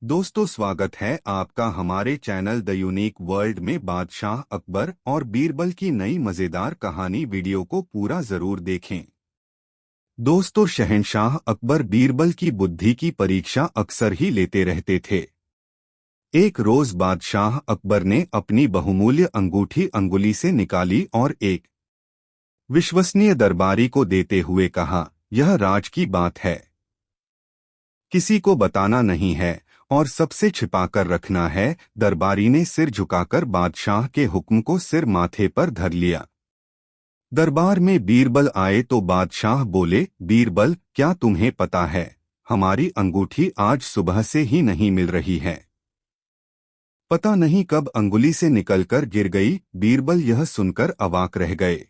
दोस्तों, स्वागत है आपका हमारे चैनल द यूनिक वर्ल्ड में। बादशाह अकबर और बीरबल की नई मजेदार कहानी वीडियो को पूरा जरूर देखें। दोस्तों, शहंशाह अकबर बीरबल की बुद्धि की परीक्षा अक्सर ही लेते रहते थे। एक रोज बादशाह अकबर ने अपनी बहुमूल्य अंगूठी अंगुली से निकाली और एक विश्वसनीय दरबारी को देते हुए कहा, यह राज की बात है, किसी को बताना नहीं है और सबसे छिपाकर रखना है। दरबारी ने सिर झुकाकर बादशाह के हुक्म को सिर माथे पर धर लिया। दरबार में बीरबल आए तो बादशाह बोले, बीरबल, क्या तुम्हें पता है, हमारी अंगूठी आज सुबह से ही नहीं मिल रही है। पता नहीं कब अंगुली से निकलकर गिर गई। बीरबल यह सुनकर अवाक रह गए।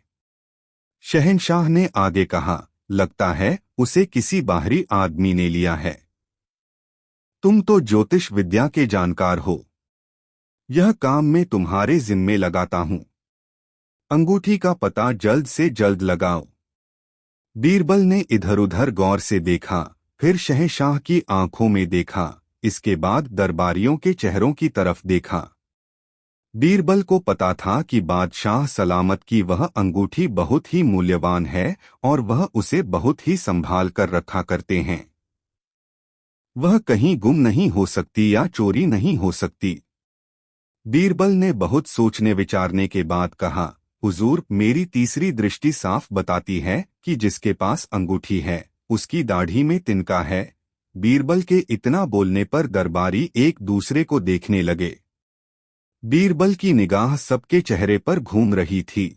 शहंशाह ने आगे कहा, लगता है उसे किसी बाहरी आदमी ने लिया है। तुम तो ज्योतिष विद्या के जानकार हो, यह काम मैं तुम्हारे जिम्मे लगाता हूं। अंगूठी का पता जल्द से जल्द लगाओ। बीरबल ने इधर-उधर गौर से देखा, फिर शहंशाह की आंखों में देखा, इसके बाद दरबारियों के चेहरों की तरफ देखा। बीरबल को पता था कि बादशाह सलामत की वह अंगूठी बहुत ही मूल्यवान है और वह उसे बहुत ही संभाल कर रखा करते हैं। वह कहीं गुम नहीं हो सकती या चोरी नहीं हो सकती। बीरबल ने बहुत सोचने विचारने के बाद कहा, हुजूर, मेरी तीसरी दृष्टि साफ बताती है कि जिसके पास अंगूठी है उसकी दाढ़ी में तिनका है। बीरबल के इतना बोलने पर दरबारी एक दूसरे को देखने लगे। बीरबल की निगाह सबके चेहरे पर घूम रही थी।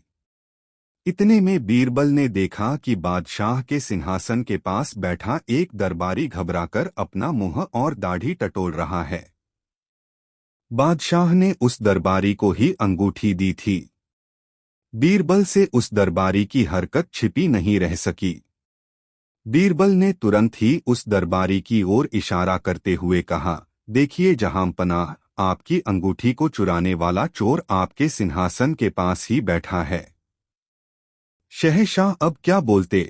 इतने में बीरबल ने देखा कि बादशाह के सिंहासन के पास बैठा एक दरबारी घबराकर अपना मुंह और दाढ़ी टटोल रहा है। बादशाह ने उस दरबारी को ही अंगूठी दी थी। बीरबल से उस दरबारी की हरकत छिपी नहीं रह सकी। बीरबल ने तुरंत ही उस दरबारी की ओर इशारा करते हुए कहा, देखिए जहांपनाह, आपकी अंगूठी को चुराने वाला चोर आपके सिंहासन के पास ही बैठा है। शहंशाह अब क्या बोलते।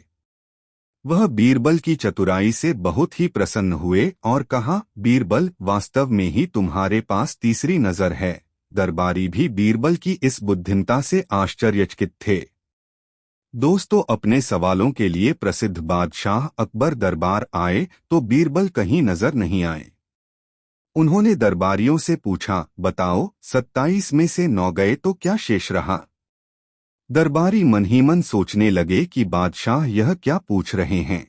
वह बीरबल की चतुराई से बहुत ही प्रसन्न हुए और कहा, बीरबल, वास्तव में ही तुम्हारे पास तीसरी नजर है। दरबारी भी बीरबल की इस बुद्धिमत्ता से आश्चर्यचकित थे। दोस्तों, अपने सवालों के लिए प्रसिद्ध बादशाह अकबर दरबार आए तो बीरबल कहीं नजर नहीं आए। उन्होंने दरबारियों से पूछा, बताओ, 27 में से 9 गए तो क्या शेष रहा। दरबारी मन ही मन सोचने लगे कि बादशाह यह क्या पूछ रहे हैं।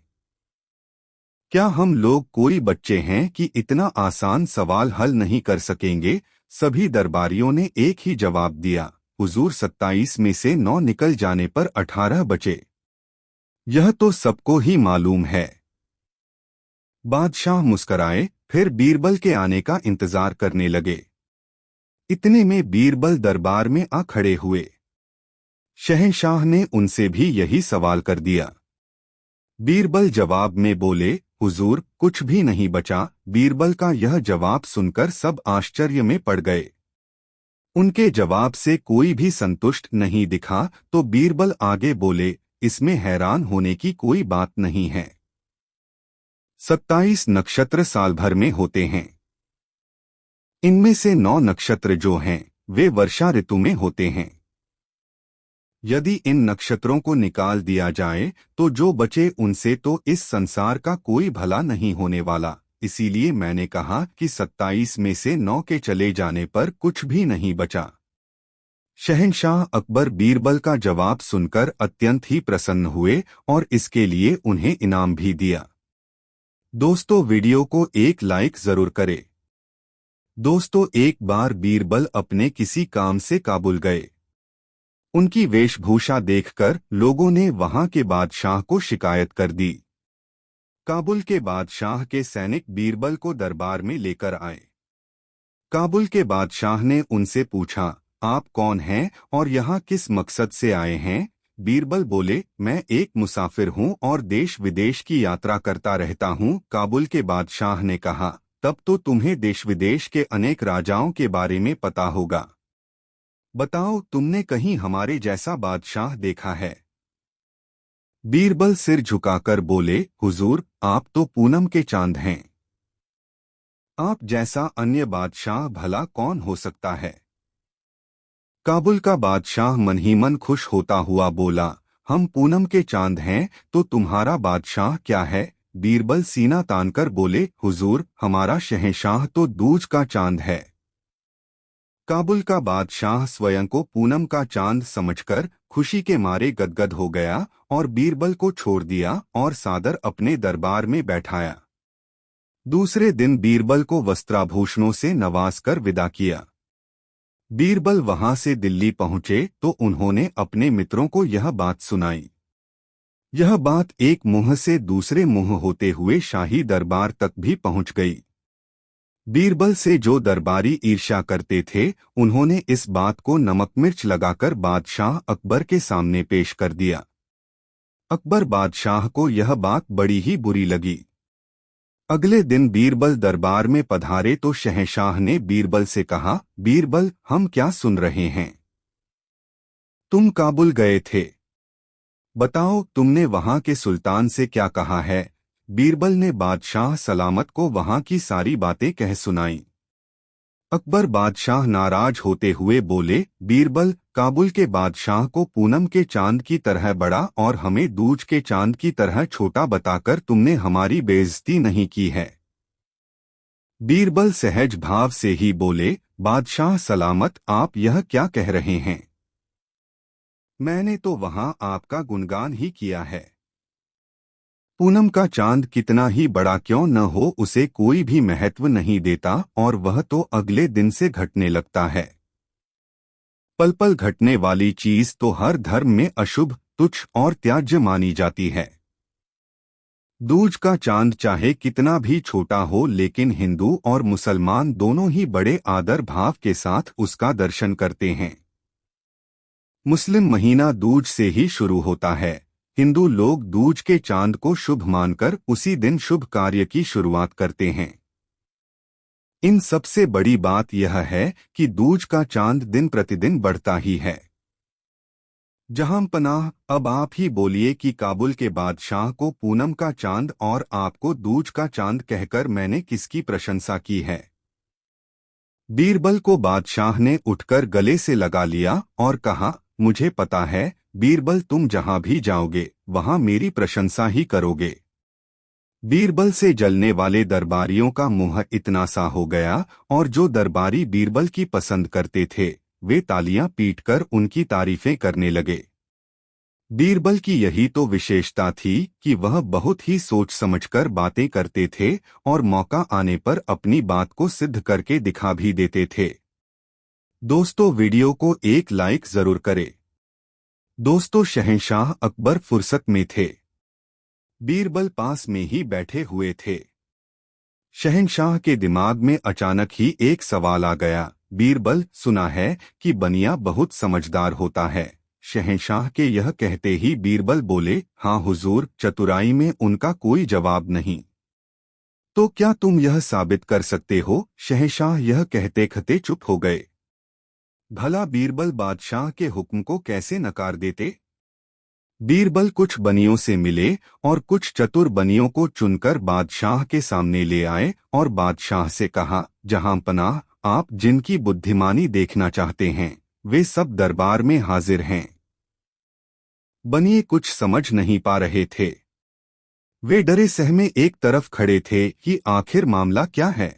क्या हम लोग कोई बच्चे हैं कि इतना आसान सवाल हल नहीं कर सकेंगे। सभी दरबारियों ने एक ही जवाब दिया, हुजूर, 27 में से 9 निकल जाने पर 18 बचे। यह तो सबको ही मालूम है। बादशाह मुस्कराए, फिर बीरबल के आने का इंतजार करने लगे। इतने में बीरबल दरबार में आ खड़े हुए। शहंशाह ने उनसे भी यही सवाल कर दिया। बीरबल जवाब में बोले, हुजूर, कुछ भी नहीं बचा। बीरबल का यह जवाब सुनकर सब आश्चर्य में पड़ गए। उनके जवाब से कोई भी संतुष्ट नहीं दिखा तो बीरबल आगे बोले, इसमें हैरान होने की कोई बात नहीं है। 27 नक्षत्र साल भर में होते हैं। इनमें से 9 नक्षत्र जो हैं वे वर्षा ऋतु में होते हैं। यदि इन नक्षत्रों को निकाल दिया जाए तो जो बचे उनसे तो इस संसार का कोई भला नहीं होने वाला। इसीलिए मैंने कहा कि 27 में से 9 के चले जाने पर कुछ भी नहीं बचा। शहंशाह अकबर बीरबल का जवाब सुनकर अत्यंत ही प्रसन्न हुए और इसके लिए उन्हें इनाम भी दिया। दोस्तों, वीडियो को एक लाइक जरूर करें। दोस्तों, एक बार बीरबल अपने किसी काम से काबुल गए। उनकी वेशभूषा देखकर लोगों ने वहां के बादशाह को शिकायत कर दी। काबुल के बादशाह के सैनिक बीरबल को दरबार में लेकर आए। काबुल के बादशाह ने उनसे पूछा, आप कौन हैं और यहाँ किस मकसद से आए हैं। बीरबल बोले, मैं एक मुसाफिर हूँ और देश विदेश की यात्रा करता रहता हूँ। काबुल के बादशाह ने कहा, तब तो तुम्हें देश विदेश के अनेक राजाओं के बारे में पता होगा। बताओ, तुमने कहीं हमारे जैसा बादशाह देखा है। बीरबल सिर झुकाकर बोले, हुजूर, आप तो पूनम के चांद हैं। आप जैसा अन्य बादशाह भला कौन हो सकता है। काबुल का बादशाह मन ही मन खुश होता हुआ बोला, हम पूनम के चांद हैं तो तुम्हारा बादशाह क्या है। बीरबल सीना तानकर बोले, हुजूर हमारा शहंशाह तो दूज का चांद है। काबुल का बादशाह स्वयं को पूनम का चांद समझकर खुशी के मारे गदगद हो गया और बीरबल को छोड़ दिया और सादर अपने दरबार में बैठाया। दूसरे दिन बीरबल को वस्त्राभूषणों से नवाजकर विदा किया। बीरबल वहां से दिल्ली पहुंचे तो उन्होंने अपने मित्रों को यह बात सुनाई। यह बात एक मुंह से दूसरे मुंह होते हुए शाही दरबार तक भी पहुंच गई। बीरबल से जो दरबारी ईर्ष्या करते थे, उन्होंने इस बात को नमक मिर्च लगाकर बादशाह अकबर के सामने पेश कर दिया। अकबर बादशाह को यह बात बड़ी ही बुरी लगी। अगले दिन बीरबल दरबार में पधारे तो शहंशाह ने बीरबल से कहा, बीरबल हम क्या सुन रहे हैं। तुम काबुल गए थे, बताओ तुमने वहां के सुल्तान से क्या कहा है। बीरबल ने बादशाह सलामत को वहां की सारी बातें कह सुनाई। अकबर बादशाह नाराज होते हुए बोले, बीरबल काबुल के बादशाह को पूनम के चांद की तरह बड़ा और हमें दूज के चांद की तरह छोटा बताकर तुमने हमारी बेइज्जती नहीं की है। बीरबल सहज भाव से ही बोले, बादशाह सलामत आप यह क्या कह रहे हैं। मैंने तो वहां आपका गुणगान ही किया है। पूनम का चांद कितना ही बड़ा क्यों न हो उसे कोई भी महत्व नहीं देता और वह तो अगले दिन से घटने लगता है। पल पल घटने वाली चीज तो हर धर्म में अशुभ, तुच्छ और त्याज्य मानी जाती है। दूज का चांद चाहे कितना भी छोटा हो लेकिन हिंदू और मुसलमान दोनों ही बड़े आदर भाव के साथ उसका दर्शन करते हैं। मुस्लिम महीना दूज से ही शुरू होता है। हिंदू लोग दूज के चांद को शुभ मानकर उसी दिन शुभ कार्य की शुरुआत करते हैं। इन सबसे बड़ी बात यह है कि दूज का चांद दिन प्रतिदिन बढ़ता ही है। जहां पनाह, अब आप ही बोलिए कि काबुल के बादशाह को पूनम का चांद और आपको दूज का चांद कहकर मैंने किसकी प्रशंसा की है। बीरबल को बादशाह ने उठकर गले से लगा लिया और कहा, मुझे पता है बीरबल तुम जहां भी जाओगे वहां मेरी प्रशंसा ही करोगे। बीरबल से जलने वाले दरबारियों का मुंह इतना सा हो गया और जो दरबारी बीरबल की पसंद करते थे वे तालियां पीटकर उनकी तारीफें करने लगे। बीरबल की यही तो विशेषता थी कि वह बहुत ही सोच समझकर बातें करते थे और मौका आने पर अपनी बात को सिद्ध करके दिखा भी देते थे। दोस्तों वीडियो को एक लाइक जरूर करें। दोस्तों शहंशाह अकबर फुर्सत में थे। बीरबल पास में ही बैठे हुए थे। शहंशाह के दिमाग में अचानक ही एक सवाल आ गया, बीरबल सुना है कि बनिया बहुत समझदार होता है। शहंशाह के यह कहते ही बीरबल बोले, हाँ हुजूर, चतुराई में उनका कोई जवाब नहीं। तो क्या तुम यह साबित कर सकते हो। शहंशाह यह कहते कहते चुप हो गए। भला बीरबल बादशाह के हुक्म को कैसे नकार देते। बीरबल कुछ बनियों से मिले और कुछ चतुर बनियों को चुनकर बादशाह के सामने ले आए और बादशाह से कहा, जहां पनाह, आप जिनकी बुद्धिमानी देखना चाहते हैं वे सब दरबार में हाजिर हैं। बनिए कुछ समझ नहीं पा रहे थे। वे डरे सहमे एक तरफ खड़े थे कि आखिर मामला क्या है।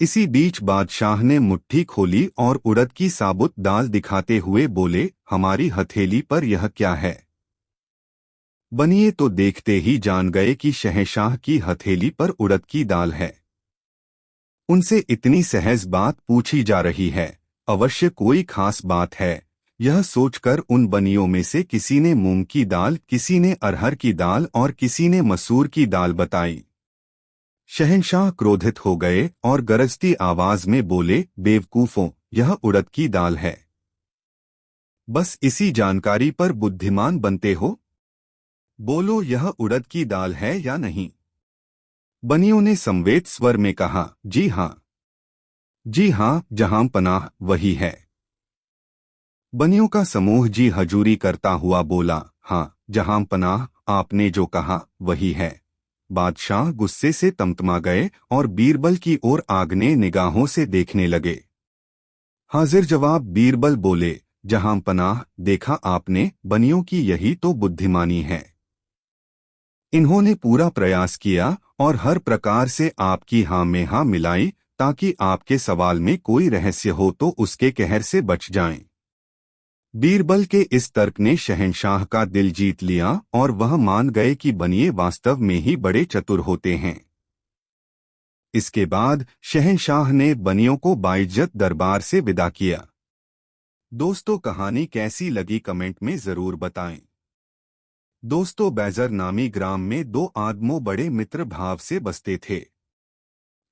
इसी बीच बादशाह ने मुट्ठी खोली और उड़द की साबुत दाल दिखाते हुए बोले, हमारी हथेली पर यह क्या है। बनिए तो देखते ही जान गए कि शहंशाह की हथेली पर उड़द की दाल है। उनसे इतनी सहज बात पूछी जा रही है, अवश्य कोई खास बात है। यह सोचकर उन बनियों में से किसी ने मूंग की दाल, किसी ने अरहर की दाल और किसी ने मसूर की दाल बताई। शहंशाह क्रोधित हो गए और गरजती आवाज में बोले, बेवकूफों, यह उड़द की दाल है। बस इसी जानकारी पर बुद्धिमान बनते हो। बोलो यह उड़द की दाल है या नहीं। बनियों ने संवेद स्वर में कहा, जी हाँ, जी हाँ जहां पनाह वही है। बनियों का समूह जी हजूरी करता हुआ बोला, हाँ जहां पनाह, आपने जो कहा वही है। बादशाह गुस्से से तमतमा गए और बीरबल की ओर आगने निगाहों से देखने लगे। हाजिर जवाब बीरबल बोले, जहां पनाह, देखा आपने, बनियों की यही तो बुद्धिमानी है। इन्होंने पूरा प्रयास किया और हर प्रकार से आपकी हाँ में हाँ मिलाई ताकि आपके सवाल में कोई रहस्य हो तो उसके कहर से बच जाएं। बीरबल के इस तर्क ने शहंशाह का दिल जीत लिया और वह मान गए कि बनिए वास्तव में ही बड़े चतुर होते हैं। इसके बाद शहंशाह ने बनियों को बाइज्जत दरबार से विदा किया। दोस्तों, कहानी कैसी लगी कमेंट में जरूर बताएं। दोस्तों, बैजर नामी ग्राम में दो आदमों बड़े मित्र भाव से बसते थे।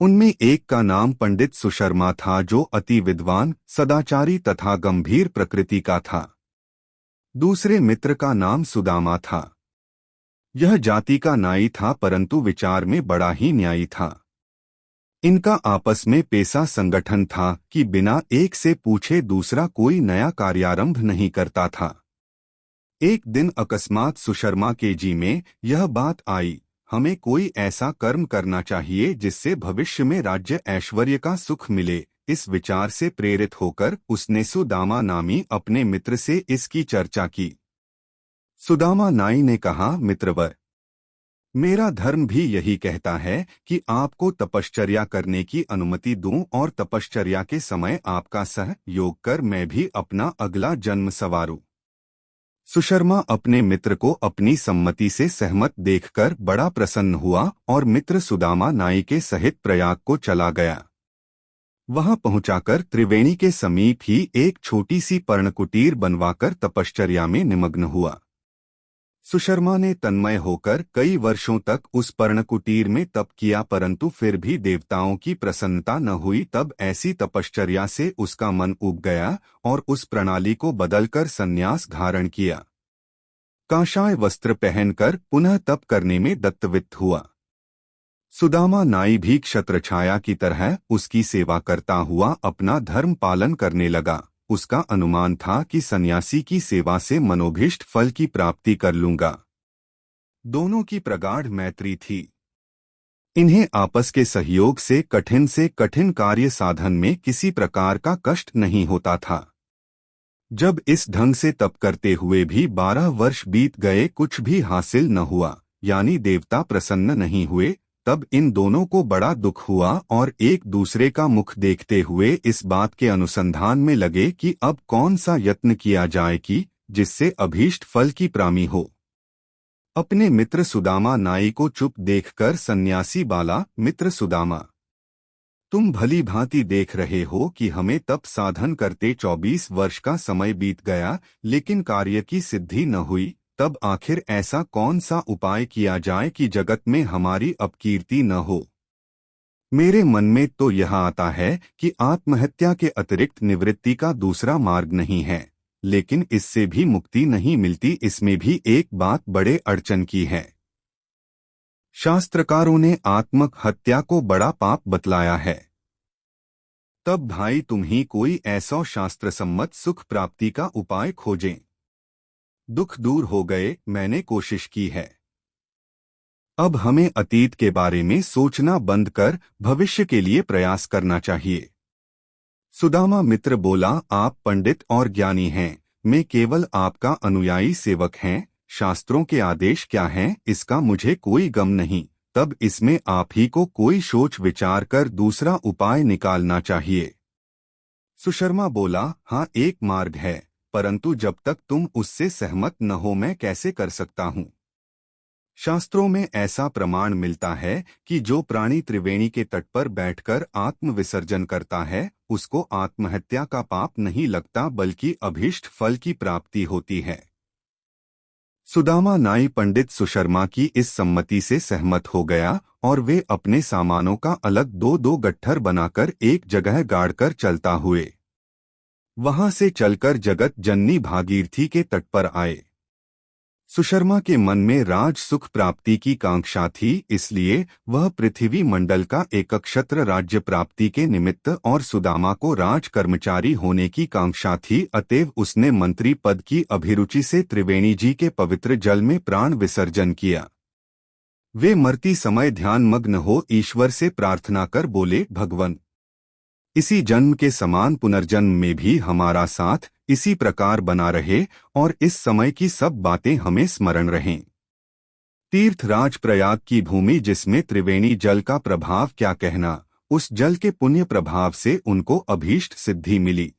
उनमें एक का नाम पंडित सुशर्मा था जो अति विद्वान, सदाचारी तथा गंभीर प्रकृति का था। दूसरे मित्र का नाम सुदामा था। यह जाति का नाई था परंतु विचार में बड़ा ही न्यायी था। इनका आपस में पेशा संगठन था कि बिना एक से पूछे दूसरा कोई नया कार्यारंभ नहीं करता था। एक दिन अकस्मात सुशर्मा के जी में यह बात आई, हमें कोई ऐसा कर्म करना चाहिए जिससे भविष्य में राज्य ऐश्वर्य का सुख मिले। इस विचार से प्रेरित होकर उसने सुदामा नामी अपने मित्र से इसकी चर्चा की। सुदामा नाई ने कहा, मित्रवर, मेरा धर्म भी यही कहता है कि आपको तपश्चर्या करने की अनुमति दूं और तपश्चर्या के समय आपका सहयोग कर मैं भी अपना अगला जन्म संवारूं। सुशर्मा अपने मित्र को अपनी सम्मति से सहमत देखकर बड़ा प्रसन्न हुआ और मित्र सुदामा नाई के सहित प्रयाग को चला गया। वहां पहुंचाकर त्रिवेणी के समीप ही एक छोटी सी पर्णकुटीर बनवाकर तपश्चर्या में निमग्न हुआ। सुशर्मा ने तन्मय होकर कई वर्षों तक उस पर्णकुटीर में तप किया परंतु फिर भी देवताओं की प्रसन्नता न हुई। तब ऐसी तपश्चर्या से उसका मन उब गया और उस प्रणाली को बदलकर संन्यास धारण किया। कांशाय वस्त्र पहनकर पुनः तप करने में दत्तवित्त हुआ। सुदामा नाई भी क्षत्रछाया की तरह उसकी सेवा करता हुआ अपना धर्म पालन करने लगा। उसका अनुमान था कि सन्यासी की सेवा से मनोभीष्ट फल की प्राप्ति कर लूंगा। दोनों की प्रगाढ़ मैत्री थी। इन्हें आपस के सहयोग से कठिन कार्य साधन में किसी प्रकार का कष्ट नहीं होता था। जब इस ढंग से तप करते हुए भी 12 वर्ष बीत गए, कुछ भी हासिल न हुआ, यानी देवता प्रसन्न नहीं हुए, तब इन दोनों को बड़ा दुख हुआ और एक दूसरे का मुख देखते हुए इस बात के अनुसंधान में लगे कि अब कौन सा यत्न किया जाए कि जिससे अभीष्ट फल की प्राप्ति हो। अपने मित्र सुदामा नाई को चुप देखकर सन्यासी बाला, मित्र सुदामा, तुम भली भांति देख रहे हो कि हमें तप साधन करते 24 वर्ष का समय बीत गया लेकिन कार्य की सिद्धि न हुई। तब आखिर ऐसा कौन सा उपाय किया जाए कि जगत में हमारी अपकीर्ति न हो। मेरे मन में तो यह आता है कि आत्महत्या के अतिरिक्त निवृत्ति का दूसरा मार्ग नहीं है, लेकिन इससे भी मुक्ति नहीं मिलती। इसमें भी एक बात बड़े अड़चन की है। शास्त्रकारों ने आत्महत्या को बड़ा पाप बतलाया है। तब भाई तुम ही कोई ऐसा शास्त्र सम्मत सुख प्राप्ति का उपाय खोजें। दुख दूर हो गए, मैंने कोशिश की है। अब हमें अतीत के बारे में सोचना बंद कर भविष्य के लिए प्रयास करना चाहिए। सुदामा मित्र बोला, आप पंडित और ज्ञानी हैं, मैं केवल आपका अनुयायी सेवक हैं। शास्त्रों के आदेश क्या हैं इसका मुझे कोई गम नहीं। तब इसमें आप ही को कोई सोच विचार कर दूसरा उपाय निकालना चाहिए। सुशर्मा बोला, हाँ, एक मार्ग है, परंतु जब तक तुम उससे सहमत न हो मैं कैसे कर सकता हूँ। शास्त्रों में ऐसा प्रमाण मिलता है कि जो प्राणी त्रिवेणी के तट पर बैठकर आत्म विसर्जन करता है उसको आत्महत्या का पाप नहीं लगता बल्कि अभीष्ट फल की प्राप्ति होती है। सुदामा नाई पंडित सुशर्मा की इस सम्मति से सहमत हो गया और वे अपने सामानों का अलग दो गट्ठर बनाकर एक जगह गाड़कर चलता हुए वहां से चलकर जगत जननी भागीरथी के तट पर आए। सुशर्मा के मन में राज सुख प्राप्ति की कांक्षा थी, इसलिए वह पृथ्वी मंडल का एक क्षत्र राज्य प्राप्ति के निमित्त और सुदामा को राज कर्मचारी होने की कांक्षा थी। अतएव उसने मंत्री पद की अभिरुचि से त्रिवेणी जी के पवित्र जल में प्राण विसर्जन किया। वे मरती समय ध्यानमग्न हो ईश्वर से प्रार्थना कर बोले, भगवन, इसी जन्म के समान पुनर्जन्म में भी हमारा साथ इसी प्रकार बना रहे और इस समय की सब बातें हमें स्मरण रहें। तीर्थराज प्रयाग की भूमि जिसमें त्रिवेणी जल का प्रभाव क्या कहना, उस जल के पुण्य प्रभाव से उनको अभीष्ट सिद्धि मिली।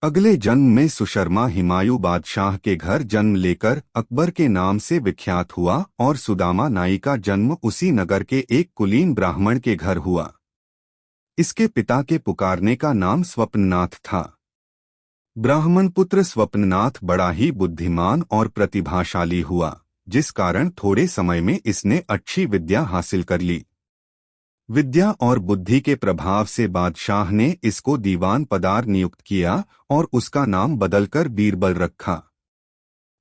अगले जन्म में सुशर्मा हिमायू बादशाह के घर जन्म लेकर अकबर के नाम से विख्यात हुआ और सुदामा नाई का जन्म उसी नगर के एक कुलीन ब्राह्मण के घर हुआ। इसके पिता के पुकारने का नाम स्वप्ननाथ था। ब्राह्मण पुत्र स्वप्ननाथ बड़ा ही बुद्धिमान और प्रतिभाशाली हुआ, जिस कारण थोड़े समय में इसने अच्छी विद्या हासिल कर ली। विद्या और बुद्धि के प्रभाव से बादशाह ने इसको दीवान पदार नियुक्त किया और उसका नाम बदलकर बीरबल रखा।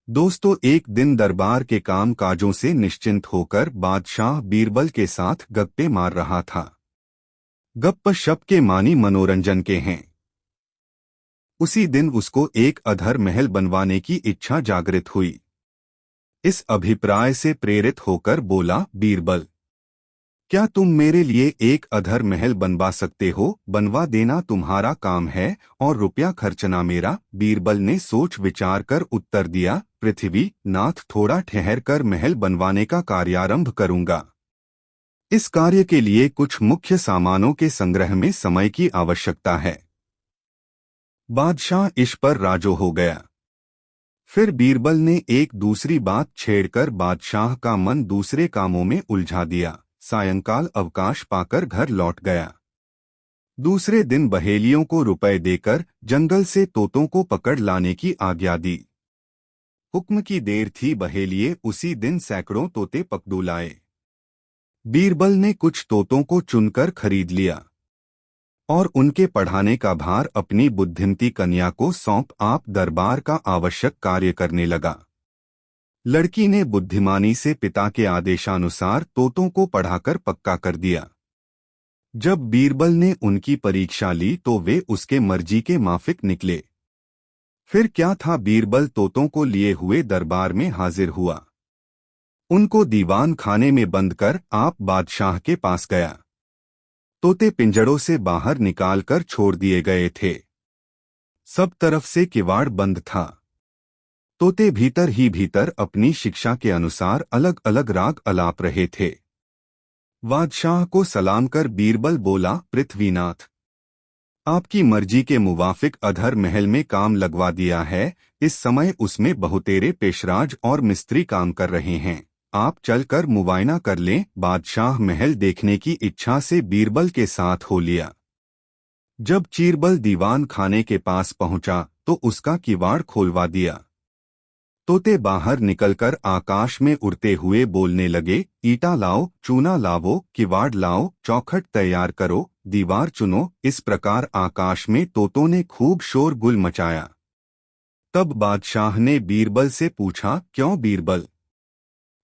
दोस्तों, एक दिन दरबार के काम काजों से निश्चिंत होकर बादशाह बीरबल के साथ गप्पे मार रहा था। गप्प शप के मानी मनोरंजन के हैं। उसी दिन उसको एक अधर महल बनवाने की इच्छा जागृत हुई। इस अभिप्राय से प्रेरित होकर बोला, बीरबल, क्या तुम मेरे लिए एक अधर महल बनवा सकते हो? बनवा देना तुम्हारा काम है और रुपया खर्चना मेरा। बीरबल ने सोच विचार कर उत्तर दिया, पृथ्वी नाथ, थोड़ा ठहर कर महल बनवाने का कार्यारंभ करूंगा। इस कार्य के लिए कुछ मुख्य सामानों के संग्रह में समय की आवश्यकता है। बादशाह इस पर राजो हो गया। फिर बीरबल ने एक दूसरी बात छेड़कर बादशाह का मन दूसरे कामों में उलझा दिया। सायंकाल अवकाश पाकर घर लौट गया। दूसरे दिन बहेलियों को रुपए देकर जंगल से तोतों को पकड़ लाने की आज्ञा दी। हुक्म की देर थी, बहेलिये उसी दिन सैकड़ों तोते पकड़ू लाए। बीरबल ने कुछ तोतों को चुनकर खरीद लिया और उनके पढ़ाने का भार अपनी बुद्धिमती कन्या को सौंप आप दरबार का आवश्यक कार्य करने लगा। लड़की ने बुद्धिमानी से पिता के आदेशानुसार तोतों को पढ़ाकर पक्का कर दिया। जब बीरबल ने उनकी परीक्षा ली तो वे उसके मर्जी के माफिक निकले। फिर क्या था, बीरबल तोतों को लिए हुए दरबार में हाजिर हुआ। उनको दीवान खाने में बंद कर आप बादशाह के पास गया। तोते पिंजड़ों से बाहर निकालकर छोड़ दिए गए थे। सब तरफ से किवाड़ बंद था। तोते भीतर ही भीतर अपनी शिक्षा के अनुसार अलग अलग राग अलाप रहे थे। बादशाह को सलाम कर बीरबल बोला, पृथ्वीनाथ, आपकी मर्जी के मुवाफिक अधर महल में काम लगवा दिया है। इस समय उसमें बहुतेरे पेशराज और मिस्त्री काम कर रहे हैं। आप चलकर मुआयना कर लें। बादशाह महल देखने की इच्छा से बीरबल के साथ हो लिया। जब चीरबल दीवान खाने के पास पहुंचा तो उसका किवाड़ खोलवा दिया। तोते बाहर निकलकर आकाश में उड़ते हुए बोलने लगे, ईटा लाओ, चूना लावो, किवाड़ लाओ, चौखट तैयार करो, दीवार चुनो। इस प्रकार आकाश में तोतों ने खूब शोरगुल मचाया। तब बादशाह ने बीरबल से पूछा, क्यों बीरबल,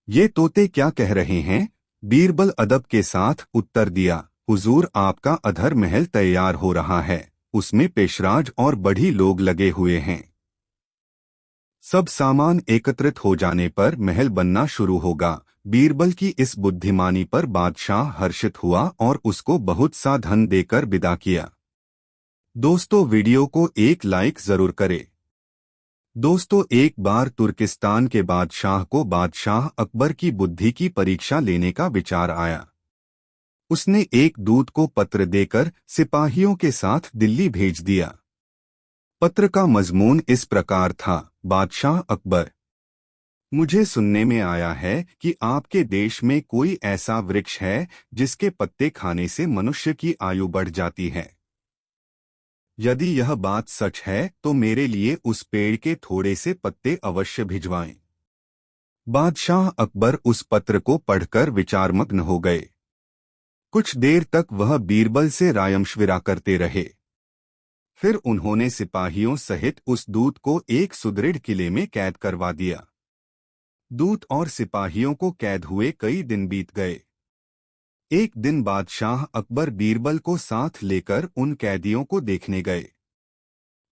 ये तोते क्या कह रहे हैं? बीरबल अदब के साथ उत्तर दिया, हुजूर, आपका अधर महल तैयार हो रहा है। उसमें पेशराज और बढ़ी लोग लगे हुए हैं। सब सामान एकत्रित हो जाने पर महल बनना शुरू होगा। बीरबल की इस बुद्धिमानी पर बादशाह हर्षित हुआ और उसको बहुत सा धन देकर विदा किया। दोस्तों, वीडियो को एक लाइक जरूर करें। दोस्तों, एक बार तुर्किस्तान के बादशाह को बादशाह अकबर की बुद्धि की परीक्षा लेने का विचार आया। उसने एक दूत को पत्र देकर सिपाहियों के साथ दिल्ली भेज दिया। पत्र का मजमून इस प्रकार था, बादशाह अकबर, मुझे सुनने में आया है कि आपके देश में कोई ऐसा वृक्ष है जिसके पत्ते खाने से मनुष्य की आयु बढ़ जाती है। यदि यह बात सच है तो मेरे लिए उस पेड़ के थोड़े से पत्ते अवश्य भिजवाएं। बादशाह अकबर उस पत्र को पढ़कर विचारमग्न हो गए। कुछ देर तक वह बीरबल से रायमशविरा करते रहे। फिर उन्होंने सिपाहियों सहित उस दूत को एक सुदृढ़ किले में कैद करवा दिया। दूत और सिपाहियों को कैद हुए कई दिन बीत गए। एक दिन बादशाह अकबर बीरबल को साथ लेकर उन कैदियों को देखने गए।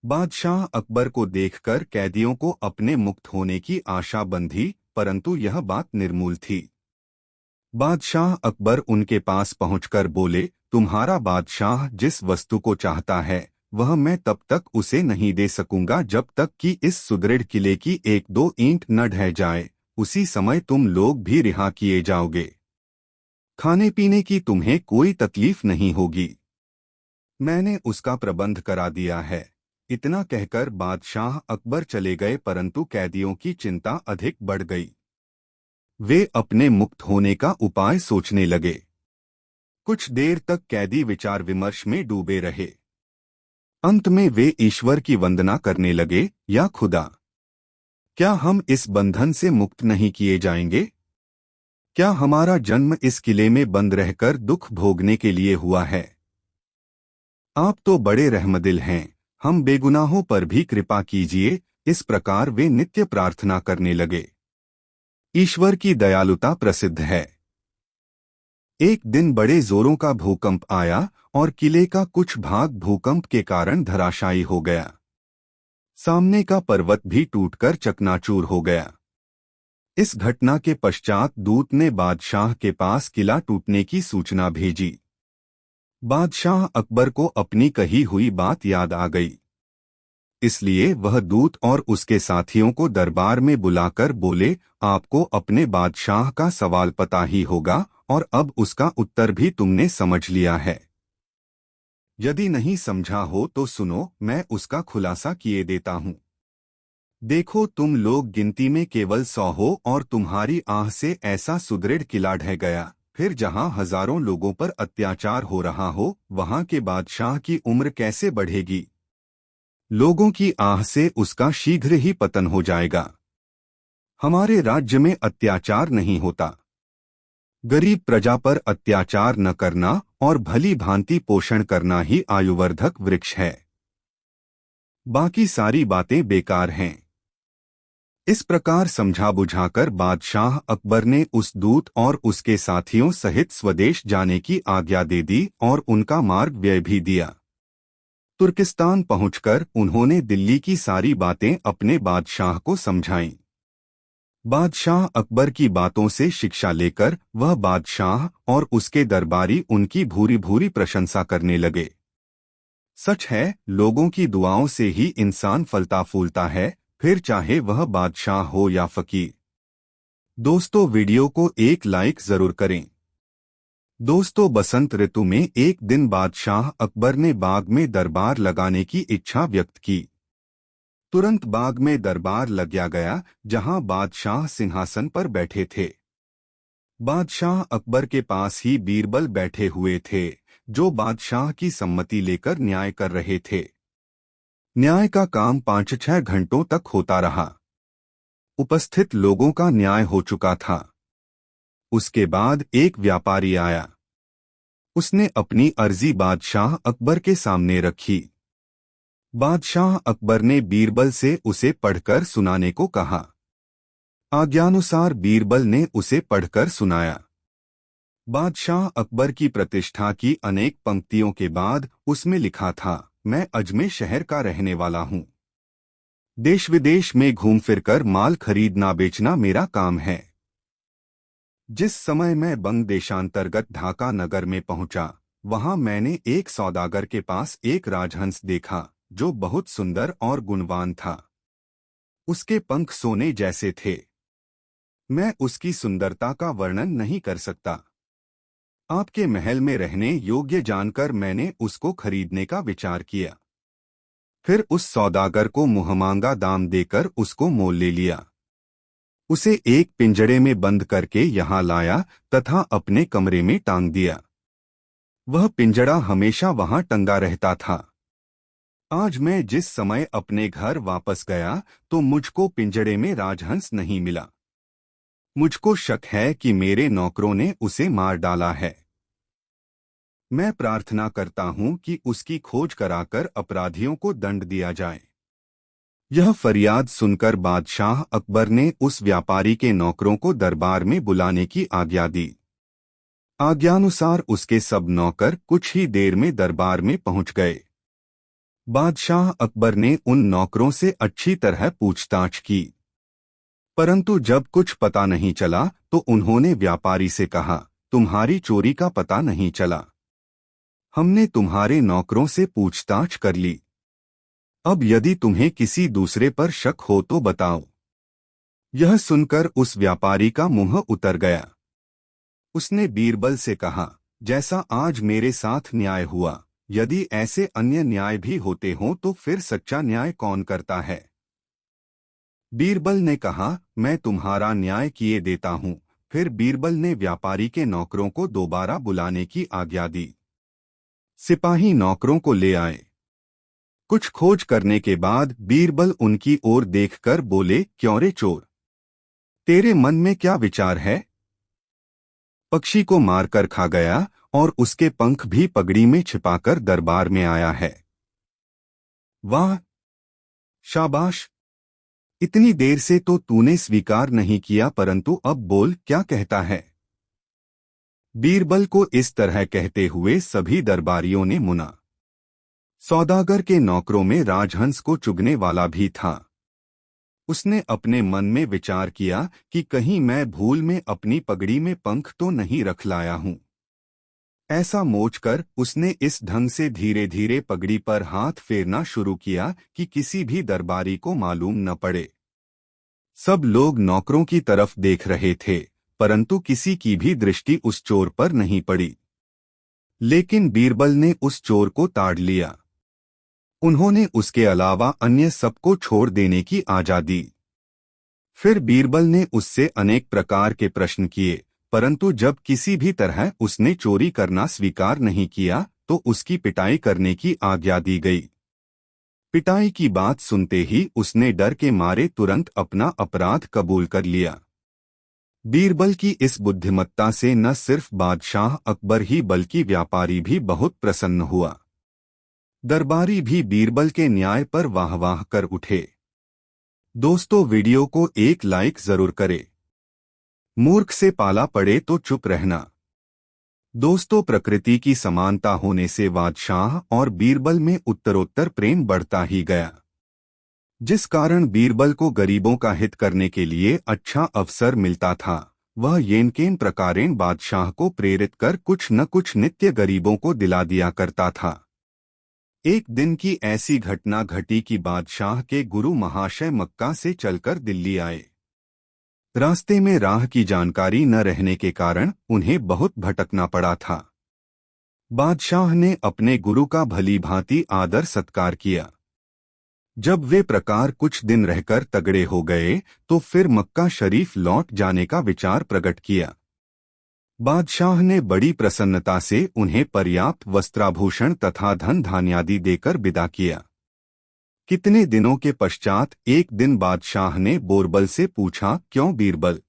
बादशाह अकबर को देखकर कैदियों को अपने मुक्त होने की आशा बंधी, परंतु यह बात निर्मूल थी। बादशाह अकबर उनके पास पहुंचकर बोले, तुम्हारा बादशाह जिस वस्तु को चाहता है वह मैं तब तक उसे नहीं दे सकूंगा जब तक कि इस सुदृढ़ किले की एक दो ईंट न ढह जाए। उसी समय तुम लोग भी रिहा किए जाओगे। खाने पीने की तुम्हें कोई तकलीफ नहीं होगी। मैंने उसका प्रबंध करा दिया है। इतना कहकर बादशाह अकबर चले गए, परंतु कैदियों की चिंता अधिक बढ़ गई। वे अपने मुक्त होने का उपाय सोचने लगे। कुछ देर तक कैदी विचार विमर्श में डूबे रहे। अंत में वे ईश्वर की वंदना करने लगे, या खुदा, क्या हम इस बंधन से मुक्त नहीं किए जाएंगे? क्या हमारा जन्म इस किले में बंद रहकर दुख भोगने के लिए हुआ है? आप तो बड़े रहमदिल हैं, हम बेगुनाहों पर भी कृपा कीजिए। इस प्रकार वे नित्य प्रार्थना करने लगे। ईश्वर की दयालुता प्रसिद्ध है। एक दिन बड़े जोरों का भूकंप आया और किले का कुछ भाग भूकंप के कारण धराशायी हो गया। सामने का पर्वत भी टूटकर चकनाचूर हो गया। इस घटना के पश्चात दूत ने बादशाह के पास किला टूटने की सूचना भेजी। बादशाह अकबर को अपनी कही हुई बात याद आ गई। इसलिए वह दूत और उसके साथियों को दरबार में बुलाकर बोले, आपको अपने बादशाह का सवाल पता ही होगा और अब उसका उत्तर भी तुमने समझ लिया है। यदि नहीं समझा हो तो सुनो, मैं उसका खुलासा किए देता हूँ। देखो, तुम लोग गिनती में केवल 100 हो और तुम्हारी आह से ऐसा सुदृढ़ किला ढह गया। फिर जहाँ हजारों लोगों पर अत्याचार हो रहा हो, वहाँ के बादशाह की उम्र कैसे बढ़ेगी? लोगों की आह से उसका शीघ्र ही पतन हो जाएगा। हमारे राज्य में अत्याचार नहीं होता। गरीब प्रजा पर अत्याचार न करना और भली भांति पोषण करना ही आयुवर्धक वृक्ष है। बाकी सारी बातें बेकार हैं। इस प्रकार समझा बुझाकर बादशाह अकबर ने उस दूत और उसके साथियों सहित स्वदेश जाने की आज्ञा दे दी और उनका मार्ग व्यय भी दिया। तुर्किस्तान पहुंचकर उन्होंने दिल्ली की सारी बातें अपने बादशाह को समझाईं। बादशाह अकबर की बातों से शिक्षा लेकर वह बादशाह और उसके दरबारी उनकी भूरी भूरी प्रशंसा करने लगे। सच है, लोगों की दुआओं से ही इंसान फलता फूलता है, फिर चाहे वह बादशाह हो या फकीर। दोस्तों, वीडियो को एक लाइक जरूर करें। दोस्तों, बसंत ऋतु में एक दिन बादशाह अकबर ने बाग में दरबार लगाने की इच्छा व्यक्त की। तुरंत बाग में दरबार लगाया गया, जहां बादशाह सिंहासन पर बैठे थे। बादशाह अकबर के पास ही बीरबल बैठे हुए थे, जो बादशाह की सम्मति लेकर न्याय कर रहे थे। न्याय का काम 5-6 घंटों तक होता रहा। उपस्थित लोगों का न्याय हो चुका था। उसके बाद एक व्यापारी आया। उसने अपनी अर्जी बादशाह अकबर के सामने रखी। बादशाह अकबर ने बीरबल से उसे पढ़कर सुनाने को कहा। आज्ञानुसार बीरबल ने उसे पढ़कर सुनाया। बादशाह अकबर की प्रतिष्ठा की अनेक पंक्तियों के बाद उसमें लिखा था, मैं अजमेर शहर का रहने वाला हूँ। देश विदेश में घूम फिरकर माल खरीदना बेचना मेरा काम है। जिस समय मैं बंग देशांतर्गत ढाका नगर में पहुंचा, वहां मैंने एक सौदागर के पास एक राजहंस देखा, जो बहुत सुंदर और गुणवान था। उसके पंख सोने जैसे थे। मैं उसकी सुंदरता का वर्णन नहीं कर सकता। आपके महल में रहने योग्य जानकर मैंने उसको खरीदने का विचार किया। फिर उस सौदागर को मुहमांगा दाम देकर उसको मोल ले लिया। उसे एक पिंजड़े में बंद करके यहाँ लाया तथा अपने कमरे में टांग दिया। वह पिंजड़ा हमेशा वहां टंगा रहता था। आज मैं जिस समय अपने घर वापस गया तो मुझको पिंजड़े में राजहंस नहीं मिला। मुझको शक है कि मेरे नौकरों ने उसे मार डाला है। मैं प्रार्थना करता हूं कि उसकी खोज कराकर अपराधियों को दंड दिया जाए। यह फरियाद सुनकर बादशाह अकबर ने उस व्यापारी के नौकरों को दरबार में बुलाने की आज्ञा दी। आज्ञानुसार उसके सब नौकर कुछ ही देर में दरबार में पहुंच गए। बादशाह अकबर ने उन नौकरों से अच्छी तरह पूछताछ की, परंतु जब कुछ पता नहीं चला तो उन्होंने व्यापारी से कहा, तुम्हारी चोरी का पता नहीं चला। हमने तुम्हारे नौकरों से पूछताछ कर ली। अब यदि तुम्हें किसी दूसरे पर शक हो तो बताओ। यह सुनकर उस व्यापारी का मुंह उतर गया। उसने बीरबल से कहा, जैसा आज मेरे साथ न्याय हुआ, यदि ऐसे अन्य न्याय भी होते हों तो फिर सच्चा न्याय कौन करता है? बीरबल ने कहा, मैं तुम्हारा न्याय किए देता हूं। फिर बीरबल ने व्यापारी के नौकरों को दोबारा बुलाने की आज्ञा दी। सिपाही नौकरों को ले आए। कुछ खोज करने के बाद बीरबल उनकी ओर देखकर बोले, क्यों रे चोर, तेरे मन में क्या विचार है? पक्षी को मारकर खा गया और उसके पंख भी पगड़ी में छिपाकर दरबार में आया है। वाह, शाबाश! इतनी देर से तो तूने स्वीकार नहीं किया, परंतु अब बोल, क्या कहता है? बीरबल को इस तरह कहते हुए सभी दरबारियों ने मुना। सौदागर के नौकरों में राजहंस को चुगने वाला भी था। उसने अपने मन में विचार किया कि कहीं मैं भूल में अपनी पगड़ी में पंख तो नहीं रख लाया हूं। ऐसा सोचकर उसने इस ढंग से धीरे धीरे पगड़ी पर हाथ फेरना शुरू किया कि किसी भी दरबारी को मालूम न पड़े। सब लोग नौकरों की तरफ देख रहे थे, परंतु किसी की भी दृष्टि उस चोर पर नहीं पड़ी। लेकिन बीरबल ने उस चोर को ताड़ लिया। उन्होंने उसके अलावा अन्य सबको छोड़ देने की आज्ञा दी। फिर बीरबल ने उससे अनेक प्रकार के प्रश्न किए, परंतु जब किसी भी तरह उसने चोरी करना स्वीकार नहीं किया तो उसकी पिटाई करने की आज्ञा दी गई। पिटाई की बात सुनते ही उसने डर के मारे तुरंत अपना अपराध कबूल कर लिया। बीरबल की इस बुद्धिमत्ता से न सिर्फ बादशाह अकबर ही बल्कि व्यापारी भी बहुत प्रसन्न हुआ। दरबारी भी बीरबल के न्याय पर वाह वाह कर उठे। दोस्तों, वीडियो को एक लाइक जरूर करें। मूर्ख से पाला पड़े तो चुप रहना। दोस्तों, प्रकृति की समानता होने से बादशाह और बीरबल में उत्तरोत्तर प्रेम बढ़ता ही गया, जिस कारण बीरबल को गरीबों का हित करने के लिए अच्छा अवसर मिलता था। वह येनकेन प्रकारेण बादशाह को प्रेरित कर कुछ न कुछ नित्य गरीबों को दिला दिया करता था। एक दिन की ऐसी घटना घटी कि बादशाह के गुरु महाशय मक्का से चलकर दिल्ली आए। रास्ते में राह की जानकारी न रहने के कारण उन्हें बहुत भटकना पड़ा था। बादशाह ने अपने गुरु का भली भांति आदर सत्कार किया। जब वे प्रकार कुछ दिन रहकर तगड़े हो गए तो फिर मक्का शरीफ लौट जाने का विचार प्रकट किया। बादशाह ने बड़ी प्रसन्नता से उन्हें पर्याप्त वस्त्राभूषण तथा धन धान्यादि देकर विदा किया। कितने दिनों के पश्चात एक दिन बादशाह ने बोरबल से पूछा, क्यों बीरबल,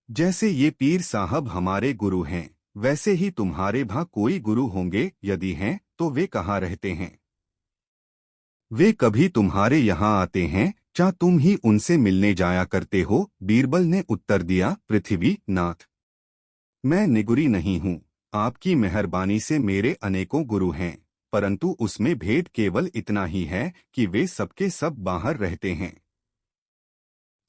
जैसे ये पीर साहब हमारे गुरु हैं, वैसे ही तुम्हारे भा कोई गुरु होंगे? यदि हैं तो वे कहाँ रहते हैं? वे कभी तुम्हारे यहाँ आते हैं? क्या तुम ही उनसे मिलने जाया करते हो? बीरबल ने उत्तर दिया, पृथ्वी नाथ, मैं निगुरी नहीं हूँ। आपकी मेहरबानी से मेरे अनेकों गुरु हैं, परंतु उसमें भेद केवल इतना ही है कि वे सबके सब बाहर रहते हैं।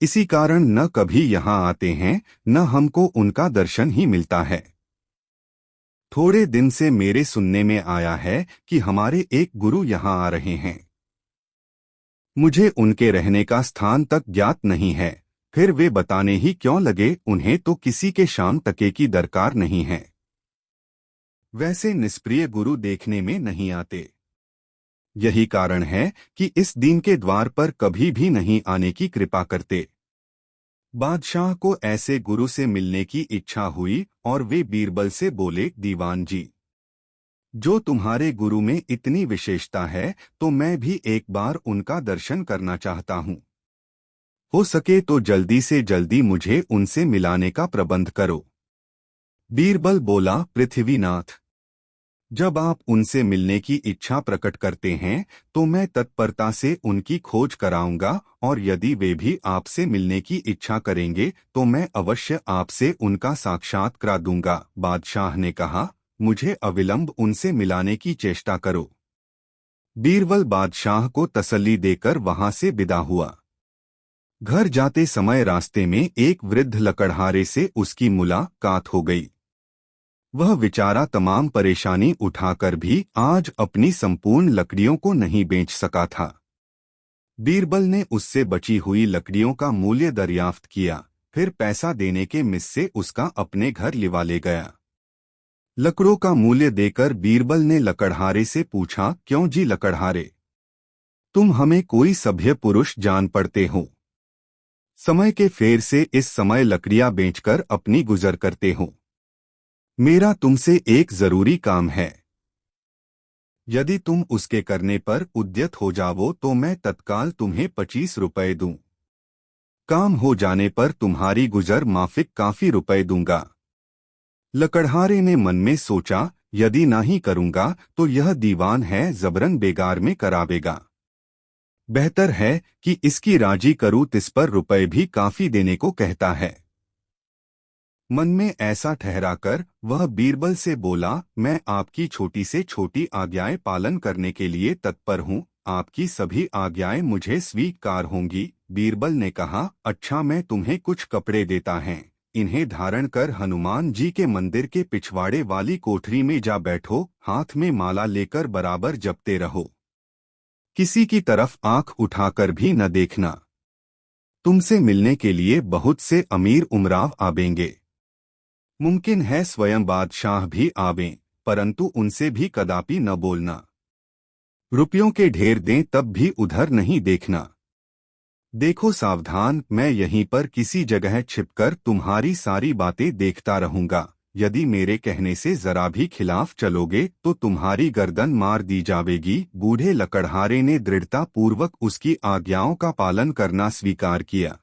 इसी कारण न कभी यहाँ आते हैं, न हमको उनका दर्शन ही मिलता है। थोड़े दिन से मेरे सुनने में आया है कि हमारे एक गुरु यहाँ आ रहे हैं। मुझे उनके रहने का स्थान तक ज्ञात नहीं है, फिर वे बताने ही क्यों लगे? उन्हें तो किसी के शाम तके की दरकार नहीं है। वैसे निष्प्रिय गुरु देखने में नहीं आते। यही कारण है कि इस दीन के द्वार पर कभी भी नहीं आने की कृपा करते। बादशाह को ऐसे गुरु से मिलने की इच्छा हुई और वे बीरबल से बोले, दीवान जी, जो तुम्हारे गुरु में इतनी विशेषता है तो मैं भी एक बार उनका दर्शन करना चाहता हूँ। हो सके तो जल्दी से जल्दी मुझे उनसे मिलाने का प्रबंध करो। बीरबल बोला, पृथ्वीनाथ, जब आप उनसे मिलने की इच्छा प्रकट करते हैं तो मैं तत्परता से उनकी खोज कराऊंगा, और यदि वे भी आपसे मिलने की इच्छा करेंगे तो मैं अवश्य आपसे उनका साक्षात करा दूंगा। बादशाह ने कहा, मुझे अविलंब उनसे मिलाने की चेष्टा करो। बीरबल बादशाह को तसल्ली देकर वहां से विदा हुआ। घर जाते समय रास्ते में एक वृद्ध लकड़हारे से उसकी मुलाकात हो गई। वह बेचारा तमाम परेशानी उठाकर भी आज अपनी संपूर्ण लकड़ियों को नहीं बेच सका था। बीरबल ने उससे बची हुई लकड़ियों का मूल्य दरियाफ्त किया, फिर पैसा देने के मिस से उसका अपने घर लिवा ले गया। लकड़ों का मूल्य देकर बीरबल ने लकड़हारे से पूछा, क्यों जी लकड़हारे, तुम हमें कोई सभ्य पुरुष जान पड़ते हो? समय के फेर से इस समय लकड़ियां बेचकर अपनी गुजर करते हो। मेरा तुमसे एक जरूरी काम है। यदि तुम उसके करने पर उद्यत हो जाओ तो मैं तत्काल तुम्हें 25 रुपए दूं। काम हो जाने पर तुम्हारी गुजर माफिक काफी रुपए दूंगा। लकड़हारे ने मन में सोचा, यदि ना ही करूंगा तो यह दीवान है जबरन बेगार में करावेगा। बेहतर है कि इसकी राजी करूं, तिस पर रुपए भी काफी देने को कहता है। मन में ऐसा ठहराकर वह बीरबल से बोला, मैं आपकी छोटी से छोटी आज्ञाएं पालन करने के लिए तत्पर हूं। आपकी सभी आज्ञाएं मुझे स्वीकार होंगी। बीरबल ने कहा, अच्छा मैं तुम्हें कुछ कपड़े देता है, इन्हें धारण कर हनुमान जी के मंदिर के पिछवाड़े वाली कोठरी में जा बैठो। हाथ में माला लेकर बराबर जपते रहो। किसी की तरफ आंख उठाकर भी न देखना। तुमसे मिलने के लिए बहुत से अमीर उमराव आवेंगे। मुमकिन है स्वयं बादशाह भी आवें, परंतु उनसे भी कदापि न बोलना। रुपयों के ढेर दें तब भी उधर नहीं देखना। देखो सावधान, मैं यहीं पर किसी जगह छिपकर तुम्हारी सारी बातें देखता रहूंगा। यदि मेरे कहने से जरा भी खिलाफ चलोगे तो तुम्हारी गर्दन मार दी जाएगी। बूढ़े लकड़हारे ने दृढ़ता पूर्वक उसकी आज्ञाओं का पालन करना स्वीकार किया।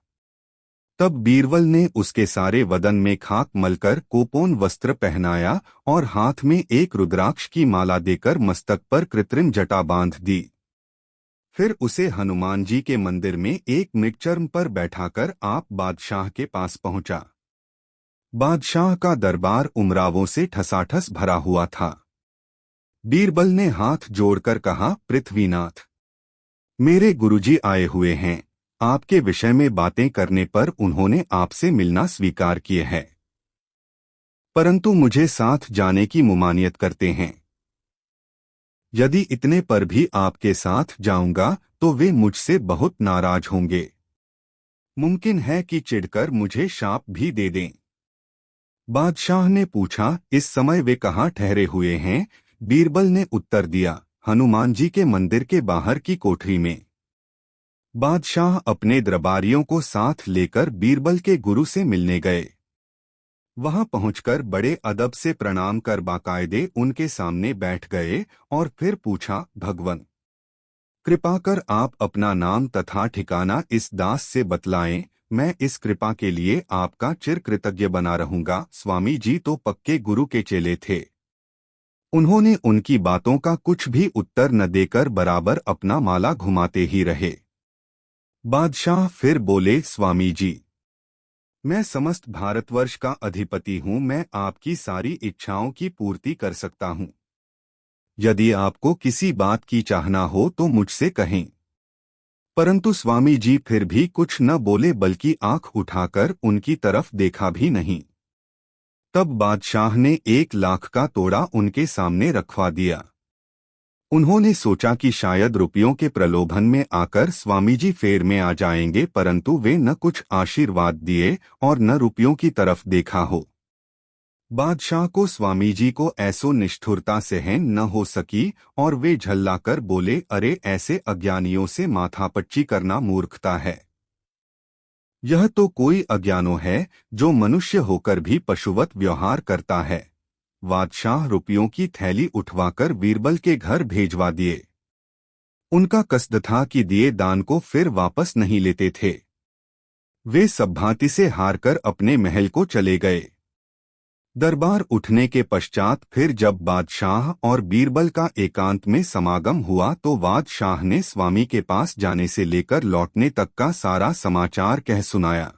तब बीरबल ने उसके सारे वदन में खाक मलकर कोपोन वस्त्र पहनाया और हाथ में एक रुद्राक्ष की माला देकर मस्तक पर कृत्रिम जटा बांध दी। फिर उसे हनुमान जी के मंदिर में एक मृगचर्म पर बैठाकर आप बादशाह के पास पहुंचा। बादशाह का दरबार उमरावों से ठसाठस भरा हुआ था। बीरबल ने हाथ जोड़कर कहा, पृथ्वीनाथ, मेरे गुरुजी आए हुए हैं। आपके विषय में बातें करने पर उन्होंने आपसे मिलना स्वीकार किए है, परंतु मुझे साथ जाने की मुमानियत करते हैं। यदि इतने पर भी आपके साथ जाऊंगा तो वे मुझसे बहुत नाराज होंगे। मुमकिन है कि चिढ़कर मुझे शाप भी दे दें। बादशाह ने पूछा, इस समय वे कहाँ ठहरे हुए हैं? बीरबल ने उत्तर दिया, हनुमान जी के मंदिर के बाहर की कोठरी में। बादशाह अपने दरबारियों को साथ लेकर बीरबल के गुरु से मिलने गए। वहां पहुंचकर बड़े अदब से प्रणाम कर बाकायदे उनके सामने बैठ गए और फिर पूछा, भगवन, कृपा कर आप अपना नाम तथा ठिकाना इस दास से बतलाएं। मैं इस कृपा के लिए आपका चिर कृतज्ञ बना रहूंगा। स्वामी जी तो पक्के गुरु के चेले थे। उन्होंने उनकी बातों का कुछ भी उत्तर न देकर बराबर अपना माला घुमाते ही रहे। बादशाह फिर बोले, स्वामी जी, मैं समस्त भारतवर्ष का अधिपति हूं। मैं आपकी सारी इच्छाओं की पूर्ति कर सकता हूं। यदि आपको किसी बात की चाहना हो तो मुझसे कहें। परंतु स्वामी जी फिर भी कुछ न बोले, बल्कि आंख उठाकर उनकी तरफ देखा भी नहीं। तब बादशाह ने 1 लाख का तोड़ा उनके सामने रखवा दिया। उन्होंने सोचा कि शायद रुपयों के प्रलोभन में आकर स्वामी जी फेर में आ जाएंगे, परंतु वे न कुछ आशीर्वाद दिए और न रुपयों की तरफ देखा हो। बादशाह को स्वामी जी को ऐसो निष्ठुरता सहन न हो सकी और वे झल्लाकर बोले, अरे ऐसे अज्ञानियों से माथापच्ची करना मूर्खता है। यह तो कोई अज्ञानो है जो मनुष्य होकर भी पशुवत व्यवहार करता है। बादशाह रुपयों की थैली उठवाकर बीरबल के घर भेजवा दिए। उनका कसद था कि दिए दान को फिर वापस नहीं लेते थे। वे सब भांति से हारकर अपने महल को चले गए। दरबार उठने के पश्चात फिर जब बादशाह और बीरबल का एकांत में समागम हुआ तो बादशाह ने स्वामी के पास जाने से लेकर लौटने तक का सारा समाचार कह सुनाया।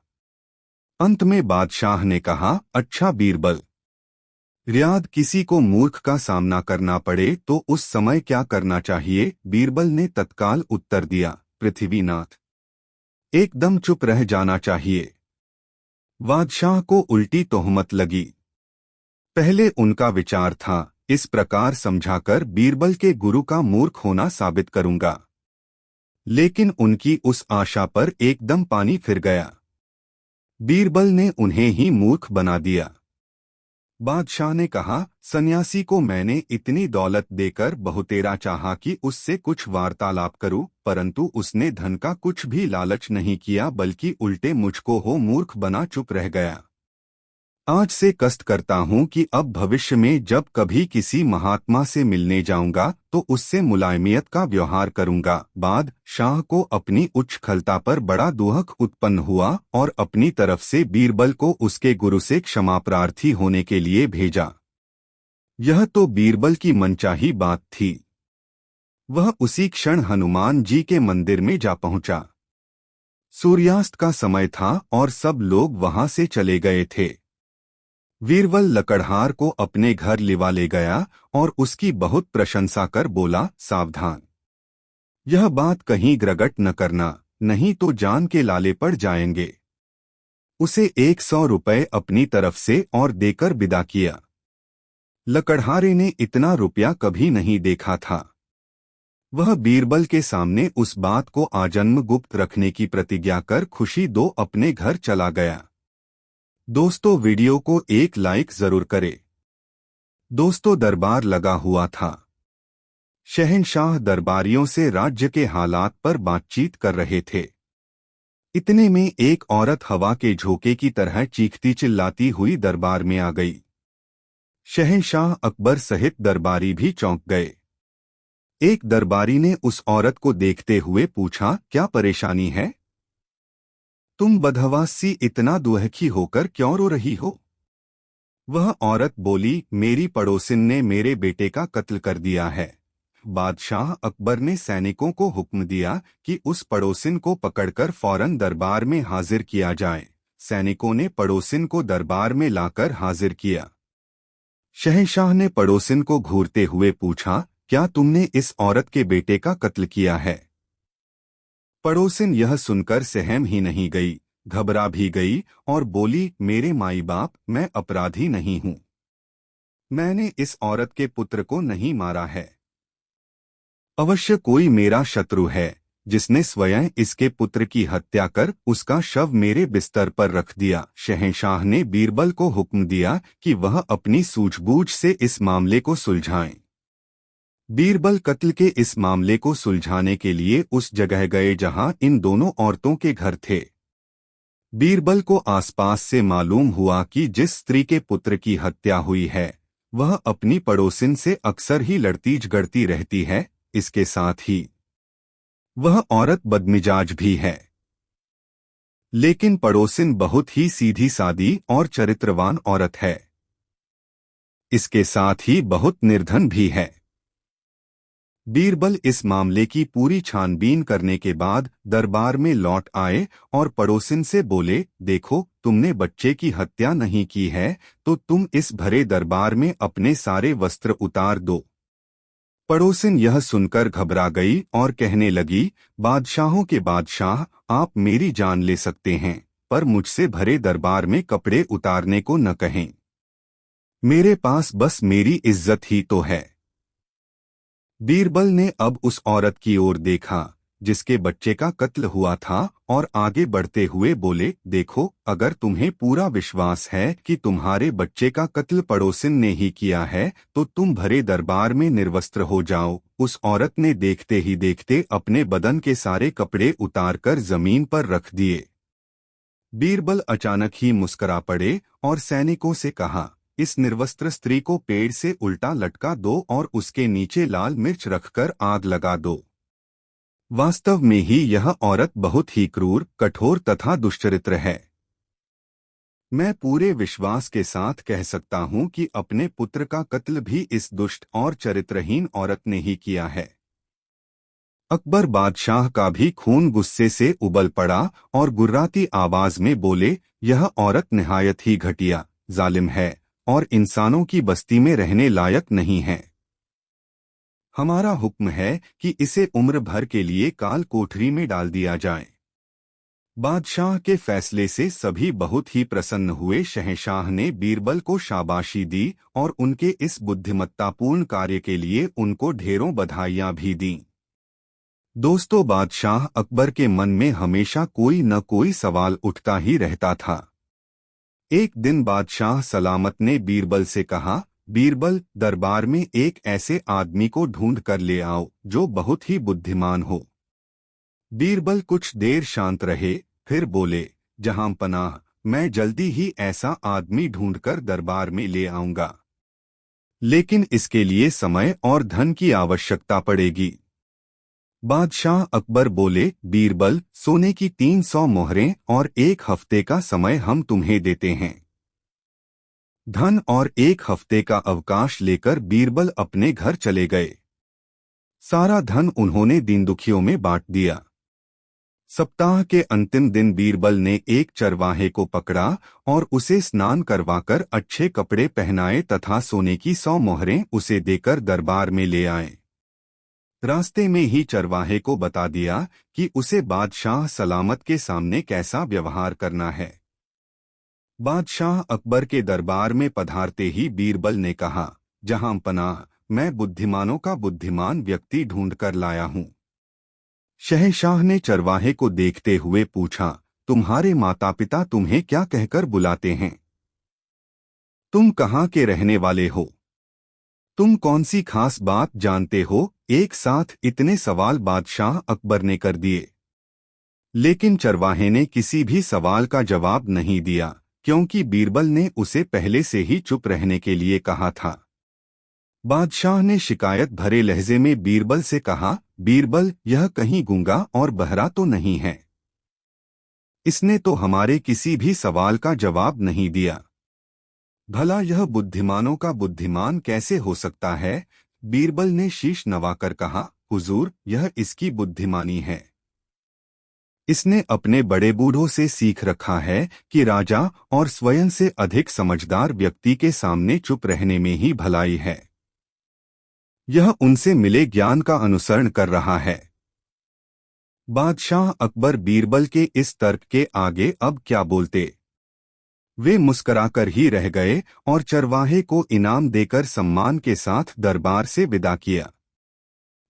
अंत में बादशाह ने कहा, अच्छा बीरबल, रियाद किसी को मूर्ख का सामना करना पड़े तो उस समय क्या करना चाहिए? बीरबल ने तत्काल उत्तर दिया, पृथ्वीनाथ, एकदम चुप रह जाना चाहिए। बादशाह को उल्टी तोहमत लगी। पहले उनका विचार था, इस प्रकार समझाकर बीरबल के गुरु का मूर्ख होना साबित करूंगा, लेकिन उनकी उस आशा पर एकदम पानी फिर गया। बीरबल ने उन्हें ही मूर्ख बना दिया। बादशाह ने कहा, सन्यासी को मैंने इतनी दौलत देकर बहुतेरा चाहा कि उससे कुछ वार्तालाप करूं, परंतु उसने धन का कुछ भी लालच नहीं किया, बल्कि उल्टे मुझको हो मूर्ख बना चुप रह गया। आज से कष्ट करता हूं कि अब भविष्य में जब कभी किसी महात्मा से मिलने जाऊंगा तो उससे मुलायमियत का व्यवहार करूंगा। बादशाह को अपनी उच्छृंखलता पर बड़ा दुख उत्पन्न हुआ और अपनी तरफ से बीरबल को उसके गुरु से क्षमा प्रार्थी होने के लिए भेजा। यह तो बीरबल की मनचाही बात थी। वह उसी क्षण हनुमान जी के मंदिर में जा पहुंचा। सूर्यास्त का समय था और सब लोग वहां से चले गए थे। बीरबल लकड़हार को अपने घर लिवा ले गया और उसकी बहुत प्रशंसा कर बोला, सावधान, यह बात कहीं ग्रगट न करना, नहीं तो जान के लाले पड़ जाएंगे। उसे 100 रुपए अपनी तरफ से और देकर विदा किया। लकड़हारे ने इतना रुपया कभी नहीं देखा था। वह बीरबल के सामने उस बात को आजन्म गुप्त रखने की प्रतिज्ञा कर खुशी दो अपने घर चला गया। दोस्तों, वीडियो को एक लाइक जरूर करें। दोस्तों, दरबार लगा हुआ था। शहंशाह दरबारियों से राज्य के हालात पर बातचीत कर रहे थे। इतने में एक औरत हवा के झोंके की तरह चीखती चिल्लाती हुई दरबार में आ गई। शहंशाह अकबर सहित दरबारी भी चौंक गए। एक दरबारी ने उस औरत को देखते हुए पूछा, क्या परेशानी है? तुम बदहवास सी इतना दुखी होकर क्यों रो रही हो? वह औरत बोली, मेरी पड़ोसिन ने मेरे बेटे का कत्ल कर दिया है। बादशाह अकबर ने सैनिकों को हुक्म दिया कि उस पड़ोसिन को पकड़कर फौरन दरबार में हाजिर किया जाए। सैनिकों ने पड़ोसिन को दरबार में लाकर हाजिर किया। शहंशाह ने पड़ोसिन को घूरते हुए पूछा, क्या तुमने इस औरत के बेटे का कत्ल किया है? पड़ोसिन यह सुनकर सहम ही नहीं गई, घबरा भी गई और बोली, मेरे माई बाप, मैं अपराधी नहीं हूं। मैंने इस औरत के पुत्र को नहीं मारा है। अवश्य कोई मेरा शत्रु है जिसने स्वयं इसके पुत्र की हत्या कर उसका शव मेरे बिस्तर पर रख दिया। शहंशाह ने बीरबल को हुक्म दिया कि वह अपनी सूझबूझ से इस मामले को सुलझाएं। बीरबल कत्ल के इस मामले को सुलझाने के लिए उस जगह गए जहां इन दोनों औरतों के घर थे। बीरबल को आसपास से मालूम हुआ कि जिस स्त्री के पुत्र की हत्या हुई है वह अपनी पड़ोसिन से अक्सर ही लड़ती झगड़ती रहती है। इसके साथ ही वह औरत बदमिजाज भी है। लेकिन पड़ोसिन बहुत ही सीधी सादी और चरित्रवान औरत है। इसके साथ ही बहुत निर्धन भी है। बीरबल इस मामले की पूरी छानबीन करने के बाद दरबार में लौट आए और पड़ोसिन से बोले, देखो, तुमने बच्चे की हत्या नहीं की है तो तुम इस भरे दरबार में अपने सारे वस्त्र उतार दो। पड़ोसिन यह सुनकर घबरा गई और कहने लगी, बादशाहों के बादशाह, आप मेरी जान ले सकते हैं, पर मुझसे भरे दरबार में कपड़े उतारने को न कहें। मेरे पास बस मेरी इज्जत ही तो है। बीरबल ने अब उस औरत की ओर देखा जिसके बच्चे का कत्ल हुआ था और आगे बढ़ते हुए बोले, देखो, अगर तुम्हें पूरा विश्वास है कि तुम्हारे बच्चे का कत्ल पड़ोसिन ने ही किया है तो तुम भरे दरबार में निर्वस्त्र हो जाओ। उस औरत ने देखते ही देखते अपने बदन के सारे कपड़े उतारकर जमीन पर रख दिए। बीरबल अचानक ही मुस्करा पड़े और सैनिकों से कहा, इस निर्वस्त्र स्त्री को पेड़ से उल्टा लटका दो और उसके नीचे लाल मिर्च रखकर आग लगा दो। वास्तव में ही यह औरत बहुत ही क्रूर, कठोर तथा दुष्चरित्र है। मैं पूरे विश्वास के साथ कह सकता हूं कि अपने पुत्र का कत्ल भी इस दुष्ट और चरित्रहीन औरत ने ही किया है। अकबर बादशाह का भी खून गुस्से से उबल पड़ा और गुर्राती आवाज में बोले, यह औरत निहायत ही घटिया, जालिम है और इंसानों की बस्ती में रहने लायक नहीं है। हमारा हुक्म है कि इसे उम्र भर के लिए काल कोठरी में डाल दिया जाए। बादशाह के फैसले से सभी बहुत ही प्रसन्न हुए। शहंशाह ने बीरबल को शाबाशी दी और उनके इस बुद्धिमत्तापूर्ण कार्य के लिए उनको ढेरों बधाइयां भी दीं। दोस्तों, बादशाह अकबर के मन में हमेशा कोई न कोई सवाल उठता ही रहता था। एक दिन बादशाह सलामत ने बीरबल से कहा, बीरबल, दरबार में एक ऐसे आदमी को ढूंढ कर ले आओ जो बहुत ही बुद्धिमान हो। बीरबल कुछ देर शांत रहे, फिर बोले, जहां पनाह, मैं जल्दी ही ऐसा आदमी ढूंढकर दरबार में ले आऊंगा, लेकिन इसके लिए समय और धन की आवश्यकता पड़ेगी। बादशाह अकबर बोले, बीरबल, सोने की 300 मोहरें और 1 हफ्ते का समय हम तुम्हें देते हैं। धन और 1 हफ्ते का अवकाश लेकर बीरबल अपने घर चले गए। सारा धन उन्होंने दीन दुखियों में बांट दिया। सप्ताह के अंतिम दिन बीरबल ने एक चरवाहे को पकड़ा और उसे स्नान करवाकर अच्छे कपड़े पहनाए तथा सोने की 100 मोहरें उसे देकर दरबार में ले आए। रास्ते में ही चरवाहे को बता दिया कि उसे बादशाह सलामत के सामने कैसा व्यवहार करना है। बादशाह अकबर के दरबार में पधारते ही बीरबल ने कहा, जहां पनाह, मैं बुद्धिमानों का बुद्धिमान व्यक्ति ढूंढकर लाया हूं। शहंशाह ने चरवाहे को देखते हुए पूछा, तुम्हारे माता पिता तुम्हें क्या कहकर बुलाते हैं? तुम कहाँ के रहने वाले हो? तुम कौन सी खास बात जानते हो? एक साथ इतने सवाल बादशाह अकबर ने कर दिए, लेकिन चरवाहे ने किसी भी सवाल का जवाब नहीं दिया, क्योंकि बीरबल ने उसे पहले से ही चुप रहने के लिए कहा था। बादशाह ने शिकायत भरे लहजे में बीरबल से कहा, बीरबल, यह कहीं गूंगा और बहरा तो नहीं है? इसने तो हमारे किसी भी सवाल का जवाब नहीं दिया। भला यह बुद्धिमानों का बुद्धिमान कैसे हो सकता है? बीरबल ने शीश नवाकर कहा, हुजूर, यह इसकी बुद्धिमानी है। इसने अपने बड़े बूढ़ों से सीख रखा है कि राजा और स्वयं से अधिक समझदार व्यक्ति के सामने चुप रहने में ही भलाई है। यह उनसे मिले ज्ञान का अनुसरण कर रहा है। बादशाह अकबर बीरबल के इस तर्क के आगे अब क्या बोलते। वे मुस्कराकर ही रह गए और चरवाहे को इनाम देकर सम्मान के साथ दरबार से विदा किया।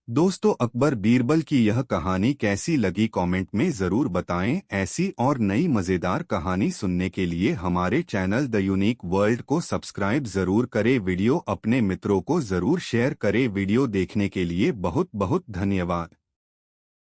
दोस्तों, अकबर बीरबल की यह कहानी कैसी लगी कमेंट में ज़रूर बताएं। ऐसी और नई मज़ेदार कहानी सुनने के लिए हमारे चैनल द यूनिक वर्ल्ड को सब्सक्राइब ज़रूर करें। वीडियो अपने मित्रों को ज़रूर शेयर करें। वीडियो देखने के लिए बहुत बहुत धन्यवाद।